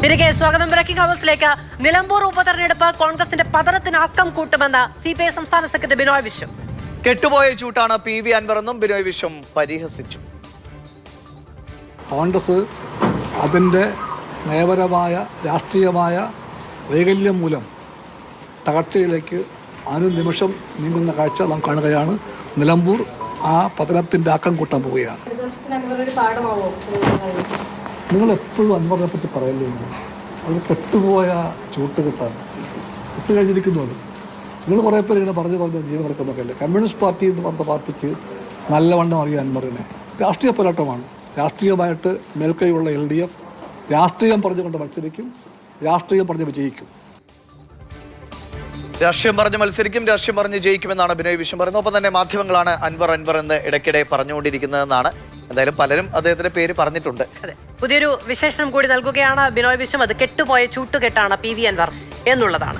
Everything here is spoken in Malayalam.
തിരികെ സ്വാഗതം. ബ്രേക്കിംഗ് ഹൗസിലേക്ക്. നിലമ്പൂർ ഉപതെരഞ്ഞെടുപ്പ് കോൺഗ്രസിന്റെ പതനത്തിന് ആക്കം കൂട്ടുമെന്ന് CPI സംസ്ഥാന സെക്രട്ടറി ബിനോയ് വിശ്വം. കെട്ടുപോയ ചൂട്ടാണ് PV അൻവറെന്നും ബിനോയ് വിശ്വം പരിഹസിച്ചു. കോൺഗ്രസ് അതിൻ്റെ നയപരമായ രാഷ്ട്രീയമായ വൈകല്യം മൂലം തകർച്ചയിലേക്ക് അനുനിമിഷം നീങ്ങുന്ന കാഴ്ച നാം കാണുകയാണ്. നിലമ്പൂർ ആ പതനത്തിൻ്റെ ആക്കം കൂട്ടാൻ പോവുകയാണ്. നിങ്ങളെപ്പോഴും അൻവറിനെ പറ്റി പറയല്ലേ, അത് കെട്ടുപോയ ചൂട്ട് കിട്ടാൻ ഇട്ട് കഴിഞ്ഞിരിക്കുന്നത്. നിങ്ങൾ കുറേ പേര് ഇങ്ങനെ പറഞ്ഞ് ജീവൻ കിടക്കുന്നൊക്കെ അല്ലേ. കമ്മ്യൂണിസ്റ്റ് പാർട്ടി എന്ന് പറഞ്ഞ പാർട്ടിക്ക് നല്ലവണ്ണം അറിയാം അൻവറിനെ. രാഷ്ട്രീയ പോരാട്ടമാണ്. രാഷ്ട്രീയമായിട്ട് മേൽക്കൈയുള്ള LDF രാഷ്ട്രീയം പറഞ്ഞുകൊണ്ട് മത്സരിക്കും, രാഷ്ട്രീയം പറഞ്ഞ് വിജയിക്കും. രാഷ്ട്രീയം പറഞ്ഞ് മത്സരിക്കും, രാഷ്ട്രീയം പറഞ്ഞ് ജയിക്കുമെന്നാണ് ബിനോയ് വിശ്വം പറയുന്നത്. ഒപ്പം തന്നെ മാധ്യമങ്ങളാണ് അൻവർ എന്ന് ഇടയ്ക്കിടെ പറഞ്ഞുകൊണ്ടിരിക്കുന്നതെന്നാണ്. എന്തായാലും പലരും അദ്ദേഹത്തിന്റെ പേര് പറഞ്ഞിട്ടുണ്ട്. പുതിയൊരു വിശേഷണം കൂടി നൽകുകയാണ് ബിനോയ് വിശ്വം. അത് കെട്ടുപോയ ചൂട്ടുകെട്ടാണ് PV അൻവർ എന്നുള്ളതാണ്.